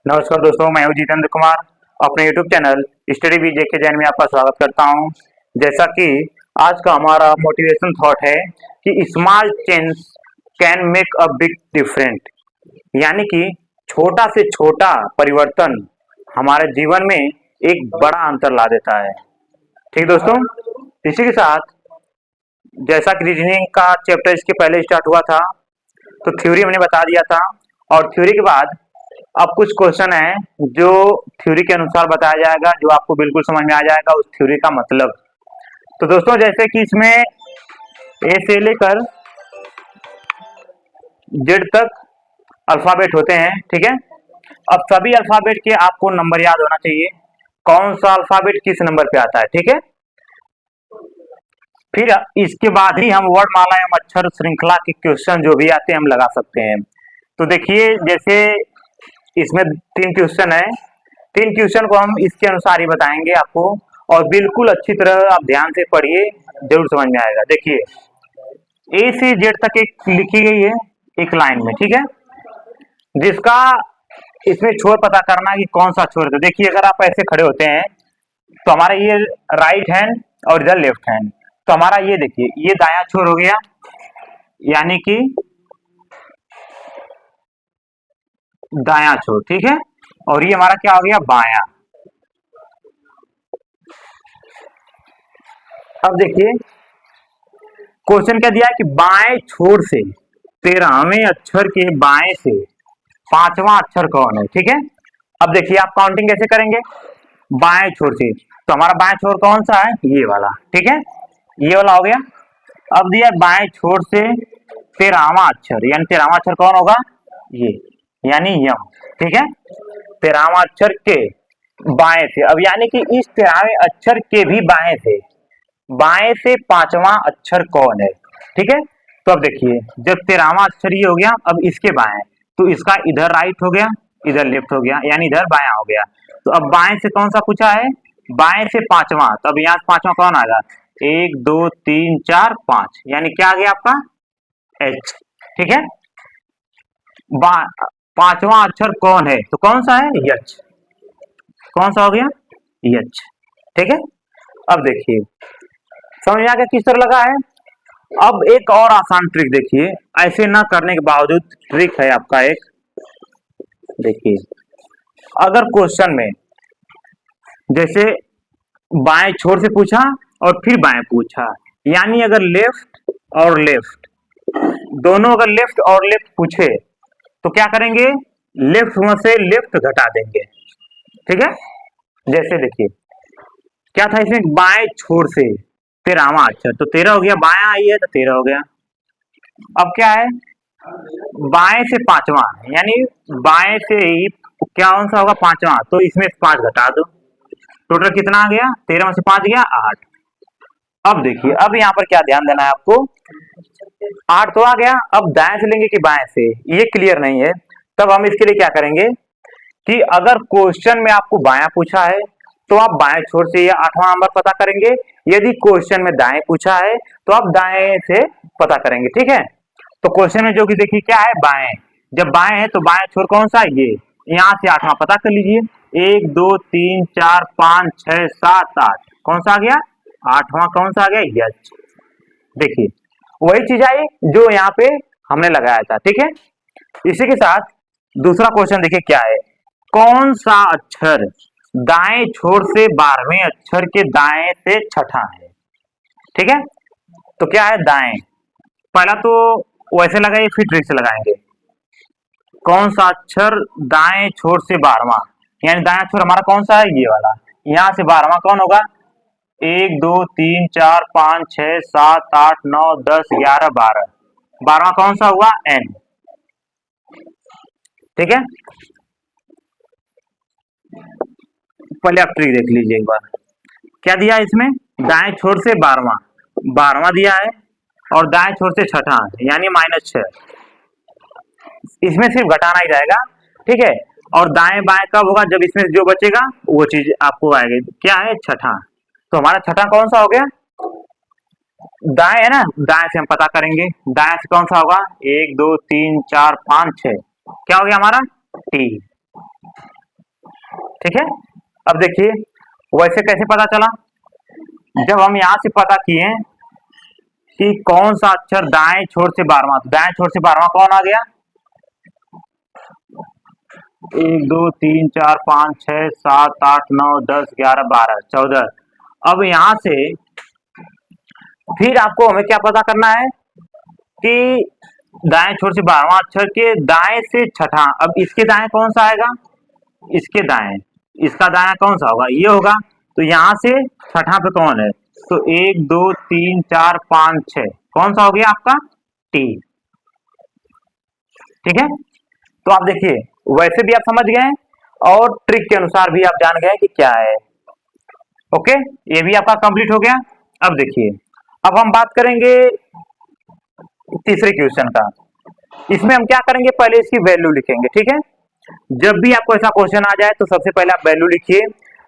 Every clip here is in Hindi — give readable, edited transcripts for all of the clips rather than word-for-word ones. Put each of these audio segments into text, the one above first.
नमस्कार दोस्तों, मैं हूं जितेंद्र कुमार। अपने YouTube चैनल स्टडी विद जेके जैन में आपका स्वागत करता हूं। जैसा कि आज का हमारा मोटिवेशन थॉट है कि small change can make a big different, यानी कि छोटा से छोटा परिवर्तन हमारे जीवन में एक बड़ा अंतर ला देता है। ठीक दोस्तों, इसी के साथ जैसा कि रीजनिंग का चैप्टर इसके पहले स्टार्ट हुआ था, तो थ्योरी हमने बता दिया था, और थ्योरी के बाद अब कुछ क्वेश्चन है जो थ्योरी के अनुसार बताया जाएगा, जो आपको बिल्कुल समझ में आ जाएगा उस थ्योरी का मतलब। तो दोस्तों, जैसे कि इसमें ए से लेकर जेड तक अल्फाबेट होते हैं, ठीक है। अब सभी अल्फाबेट के आपको नंबर याद होना चाहिए, कौन सा अल्फाबेट किस नंबर पे आता है, ठीक है। फिर इसके बाद ही हम वर्णमाला एवं अक्षर श्रृंखला के क्वेश्चन जो भी आते हैं हम लगा सकते हैं। तो देखिए, जैसे इसमें 3 क्वेश्चन है, 3 क्वेश्चन को हम इसके अनुसार ही बताएंगे आपको, और बिल्कुल अच्छी तरह आप ध्यान से पढ़िए, जरूर समझ में आएगा। देखिए, ए से जेड तक एक लिखी गई है एक लाइन में, ठीक है, जिसका इसमें छोर पता करना है कि कौन सा छोर है। देखिए, अगर आप ऐसे खड़े होते हैं तो हमारा ये राइट हैंड और इधर लेफ्ट हैंड, तो हमारा ये देखिए, ये दायां छोर हो गया, यानी कि दायां छोर, ठीक है, और ये हमारा क्या हो गया, बायां। अब देखिए, क्वेश्चन क्या दिया है कि बाएं छोर से 13वें अक्षर के बाएं से 5वां अक्षर कौन है, ठीक है। अब देखिए, आप काउंटिंग कैसे करेंगे, बाएं छोर से, तो हमारा बाएं छोर कौन सा है, ये वाला, ठीक है, ये वाला हो गया। अब दिया बाएं छोर से 13वां अक्षर, यानी 13वां अक्षर कौन होगा, ये, यानी यम, ठीक है, 13वां अक्षर के बाएं से। अब यानी कि इस 13वें अक्षर के भी बाएं से 5वां अक्षर कौन है, ठीक है। तो अब देखिए, जब 13वां अक्षर ये हो गया, अब इसके बाएं, तो इसका इधर राइट हो गया, इधर लेफ्ट हो गया, यानी इधर बायां हो गया। तो अब बाएं से कौन सा पूछा है, बाएं से 5वां, तो अब यहाँ से 5वां कौन आएगा, 1 2 3 4 5, यानी क्या आ गया आपका, एच, ठीक है। 5वां अक्षर कौन है, तो कौन सा है, यच, कौन सा हो गया, यच, ठीक है। अब देखिए, समझ में आ गया किस तरह लगा है। अब एक और आसान ट्रिक देखिए, ऐसे ना करने के बावजूद ट्रिक है आपका एक। देखिए, अगर क्वेश्चन में जैसे बाएं छोर से पूछा और फिर बाएं पूछा, यानी अगर लेफ्ट और लेफ्ट दोनों, अगर लेफ्ट और लेफ्ट पूछे तो क्या करेंगे, लेफ्ट में से लेफ्ट घटा देंगे, ठीक है। जैसे देखिए, क्या था इसमें, बाएं छोर से 13वां अक्षर, तो 13 हो गया, बायां आई है तो 13 हो गया। अब क्या है, बाएं से 5वां, यानी बाएं से ही क्या कौन सा होगा, 5वां, तो इसमें 5 घटा दो, टोटल कितना आ गया, 13 में से 5 गया 8। अब देखिए, अब यहाँ पर क्या ध्यान देना है आपको, 8 तो आ गया, अब दाएं से लेंगे कि बाएं से, ये क्लियर नहीं है। तब हम इसके लिए क्या करेंगे कि अगर क्वेश्चन में आपको बायां पूछा है तो आप बाएं छोर से या 8वां नंबर पता करेंगे, यदि क्वेश्चन में दाएं पूछा है तो आप दाएं से पता करेंगे, ठीक है। तो क्वेश्चन में जो कि देखिए क्या है, बाएं, जब बाएं है तो बाएं छोर कौन सा है, ये, यहां से 8वां पता कर लीजिए, 1 2 3 4 5 6 7 8, कौन सा आ गया, 8वां कौन सा आ गया, यच। देखिए, वही चीज आई जो यहाँ पे हमने लगाया था, ठीक है। इसी के साथ दूसरा क्वेश्चन देखिए क्या है, कौन सा अक्षर दाएं छोर से 12वें अक्षर के दाएं से छठा है, ठीक है। तो क्या है, दाएं, पहला तो वैसे लगाइए, फिर ट्रिक से लगाएंगे। कौन सा अक्षर दाएं छोर से 12वां, यानी दाएं छोर हमारा कौन सा है, ये वाला, यहां से 12वां कौन होगा, 1 2 3 4 5 6 7 8 9 10 11 12, 12वां कौन सा हुआ, एन, ठीक है। पहले आप ट्रिक देख लीजिए एक बार, क्या दिया इसमें, दाएं छोर से 12वां दिया है, और दाएं छोर से छठा, यानी -6, इसमें सिर्फ घटाना ही रहेगा, ठीक है। और दाएं बाएं कब होगा, जब इसमें जो बचेगा वो चीज आपको आएगी, क्या है, छठा। तो हमारा छठा कौन सा हो गया, दाएं है ना, दाएं से हम पता करेंगे, दाएं से कौन सा होगा, 1 2 3 4 5 6, क्या हो गया हमारा, टी, ठीक है। अब देखिए वैसे कैसे पता चला, जब हम यहाँ से पता किए कि कौन सा अक्षर दाएं छोर से 12वां, दाएं छोर से 12वां कौन आ गया, 1 2 3 4 5 6 7 8 9 10 11 12 14। अब यहां से फिर आपको हमें क्या पता करना है कि दाएं छोर से 12वां अक्षर के दाएं से छठा, अब इसके दाएं कौन सा आएगा, इसके दाएं, इसका दाएं कौन सा होगा, ये होगा। तो यहां से छठा पे कौन है, तो 1 2 3 4 5 6 कौन सा हो गया आपका, टी। ठीक है, तो आप देखिए वैसे भी आप समझ गए और ट्रिक के अनुसार भी आप जान गए कि क्या है। ओके, ये भी आपका कंप्लीट हो गया। अब देखिए, अब हम बात करेंगे तीसरे क्वेश्चन का। इसमें हम क्या करेंगे, पहले इसकी वैल्यू लिखेंगे। ठीक है, जब भी आपको ऐसा क्वेश्चन आ जाए तो सबसे पहले आप वैल्यू लिखिए।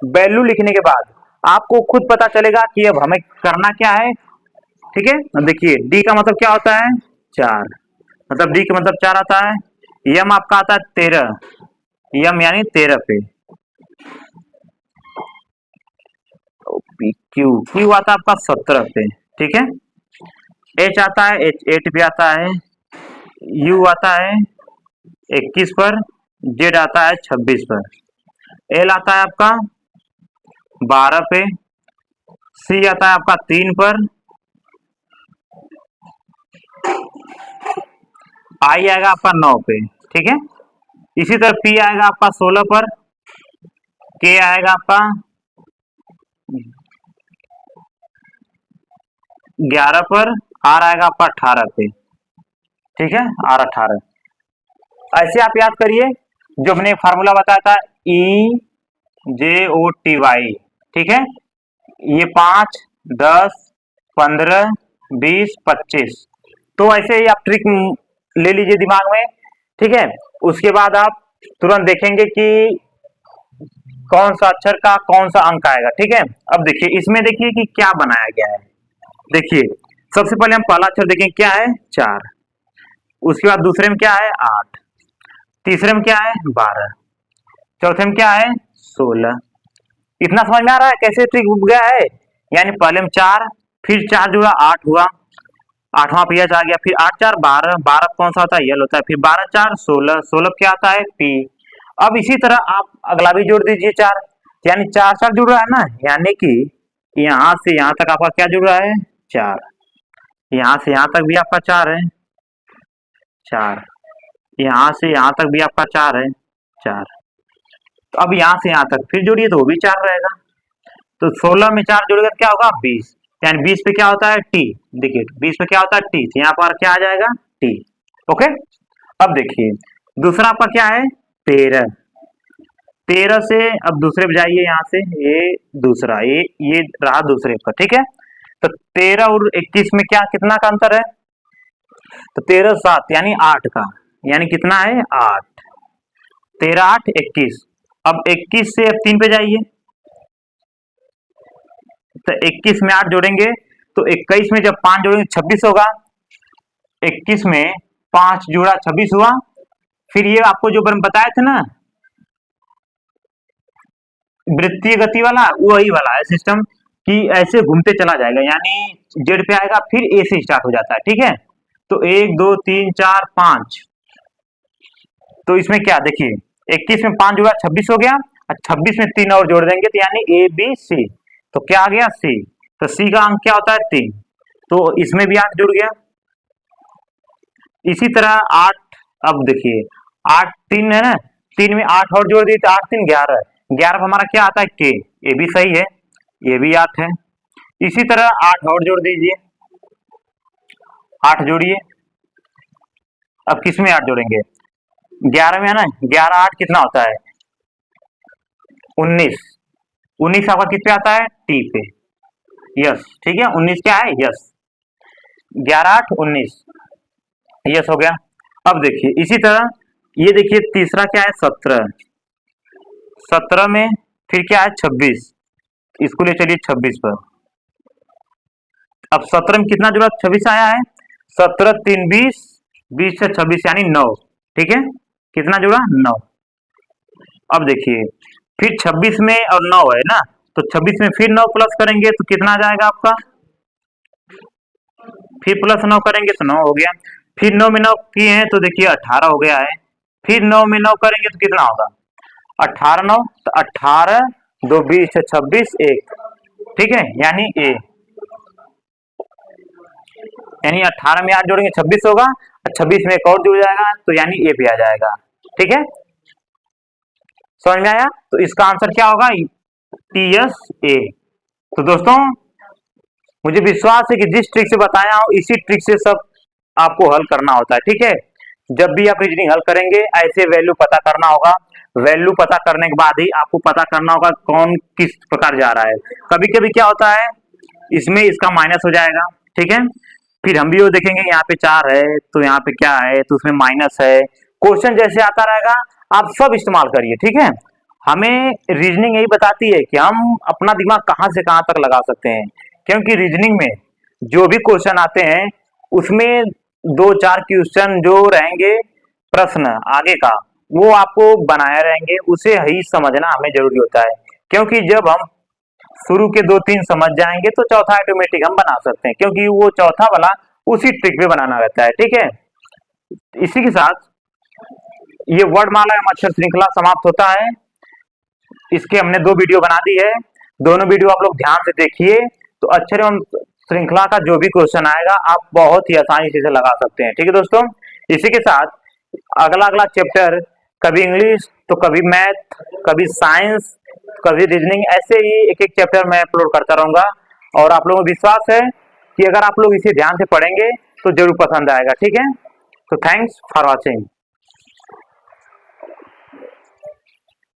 वैल्यू लिखने के बाद आपको खुद पता चलेगा कि अब हमें करना क्या है। ठीक है, देखिए डी का मतलब क्या होता है, 4, मतलब डी का मतलब 4 आता है। यम आपका आता है 13, यम यानी 13 पे। क्यू, क्यू आता है आपका 17 पे। ठीक है, एच आता है, एच 8 पे आता है। यू आता है 21 पर। जेड आता है 26 पर। एल आता है आपका 12 पे। सी आता है आपका 3 पर। आई आएगा आपका 9 पे। ठीक है, इसी तरह पी आएगा आपका 16 पर। के आएगा आपका 11 पर। आर आएगा आपका 18 पे। ठीक है, आर 18। ऐसे आप याद करिए, जो हमने फार्मूला बताया था EJOTY। ठीक है, ये 5 10 15 20 25। तो ऐसे ही आप ट्रिक ले लीजिए दिमाग में। ठीक है, उसके बाद आप तुरंत देखेंगे कि कौन सा अक्षर का कौन सा अंक आएगा। ठीक है, अब देखिए इसमें देखिए कि क्या बनाया गया है। देखिए सबसे पहले हम पहला अक्षर देखें, क्या है 4। उसके बाद दूसरे में क्या है 8। तीसरे में क्या है 12। चौथे में क्या है 16। इतना समझ में आ रहा है कैसे ट्रिक उग गया है। यानी पहले में 4, फिर 4 जुड़ा 8 हुआ, 8वां पे एच आ गया, फिर 8 4 12, 12 कौन सा होता है यल होता है, फिर 12 4 16, 16 क्या आता है पी। अब इसी तरह आप अगला भी जोड़ दीजिए 4, यानी 4 4 जुड़ रहा है ना, यानी कि यहाँ से यहाँ तक आपका क्या जुड़ रहा है 4। यहाँ से यहाँ तक भी आपका 4 है, 4। यहाँ से यहाँ तक भी आपका 4 है, 4। तो अब यहाँ से यहाँ तक फिर जोड़िए तो वो भी 4 रहेगा। तो 16 में 4 जोड़ेगा क्या होगा 20, यानी 20 पे क्या होता है टी। देखिए 20 पे क्या होता है टी, यहाँ पर क्या आ जाएगा टी। ओके, अब देखिए दूसरा आपका क्या है 13। 13 से अब दूसरे पे जाइए, यहाँ से ये दूसरा, ये रहा दूसरे पर। ठीक है, तो 13 और 21 में क्या कितना का अंतर है, तो 13 7 यानी 8 का, यानी कितना है 8। 13 8 21। अब 21 से अब 3 पे जाइए, तो 21 में 8 जोड़ेंगे तो 21 में जब 5 जोड़ेंगे 26 होगा। 21 में 5 जोड़ा 26 हुआ। फिर ये आपको जो बताए थे ना वृत्तीय गति वाला, वही वाला है सिस्टम कि ऐसे घूमते चला जाएगा, यानी जेड पे आएगा फिर ए से स्टार्ट हो जाता है। ठीक है, तो 1 2 3 4 5। तो इसमें क्या देखिए 21 में 5 जोड़ा 26 हो गया, और 26 में 3 और जोड़ देंगे तो यानी ए बी सी। तो क्या आ गया सी। तो सी का अंक क्या होता है 3, तो इसमें भी 8 जुड़ गया। इसी तरह 8, अब देखिए 8 3 है ना, 3 में 8 और जोड़ दिए तो 8 3 11। 11 हमारा क्या आता है के, ये भी सही है, ये भी 8 है। इसी तरह 8 और जोड़ दीजिए, 8 जोड़िए। अब किस में 8 जोड़ेंगे 11 में है ना, 11 8 कितना होता है 19। 19 आपका किस पे आता है टी पे, यस। ठीक है, 19 क्या है यस, 11 8 19 यस हो गया। अब देखिए इसी तरह ये देखिए तीसरा क्या है 17। 17 में फिर क्या है 26, इसको ले चलिए 26 पर। अब 17 में कितना जुड़ा 26 आया है, 17 3 20, 20 से 26 यानी 9। ठीक है, कितना जुड़ा 9। अब देखिए फिर 26 में और 9 है ना, तो 26 में फिर 9 प्लस करेंगे तो कितना आ जाएगा आपका, फिर प्लस 9 करेंगे तो 9 हो गया। फिर 9 में 9 किए हैं तो देखिए 18 हो गया है। फिर 9 में 9 करेंगे तो कितना होगा, 18 9 तो 18 2 20 26 1, ठीक है, यानी ए, यानी 18 में 8 जोड़ेंगे 26 होगा, और 26 में एक और जुड़ जाएगा तो यानी ए भी आ जाएगा। ठीक है, समझ में आया? तो इसका आंसर क्या होगा, TS A। तो दोस्तों मुझे विश्वास है कि जिस ट्रिक से बताया हूं इसी ट्रिक से सब आपको हल करना होता है। ठीक है, जब भी आप रीजनिंग हल करेंगे ऐसे वैल्यू पता करना होगा। वैल्यू पता करने के बाद ही आपको पता करना होगा कौन किस प्रकार जा रहा है। कभी कभी क्या होता है, इसमें इसका माइनस हो जाएगा, ठीक है, फिर हम भी वो देखेंगे यहाँ पे 4 है तो यहाँ पे क्या है, तो उसमें माइनस है। क्वेश्चन जैसे आता रहेगा आप सब इस्तेमाल करिए। ठीक है, हमें रीजनिंग यही बताती है कि हम अपना दिमाग कहाँ से कहाँ तक लगा सकते हैं, क्योंकि रीजनिंग में जो भी क्वेश्चन आते हैं उसमें 2-4 क्वेश्चन जो रहेंगे प्रश्न आगे का वो आपको बनाए रहेंगे, उसे ही समझना हमें जरूरी होता है। क्योंकि जब हम शुरू के 2-3 समझ जाएंगे तो चौथा ऑटोमेटिक हम बना सकते हैं, क्योंकि वो चौथा वाला उसी ट्रिक पे बनाना रहता है। ठीक है, इसी के साथ ये वर्णमाला एवं अक्षर श्रृंखला समाप्त होता है। इसके हमने 2 वीडियो बना दी है, दोनों वीडियो आप लोग ध्यान से देखिए तो अक्षर एवं श्रृंखला का जो भी क्वेश्चन आएगा आप बहुत ही आसानी से लगा सकते हैं। ठीक है दोस्तों, इसी के साथ अगला चैप्टर कभी इंग्लिश तो कभी मैथ, कभी साइंस, कभी रीजनिंग, ऐसे ही एक एक चैप्टर मैं अपलोड करता रहूंगा। और आप लोगों को विश्वास है कि अगर आप लोग इसे ध्यान से पढ़ेंगे तो जरूर पसंद आएगा। ठीक है, तो थैंक्स फॉर वॉचिंग।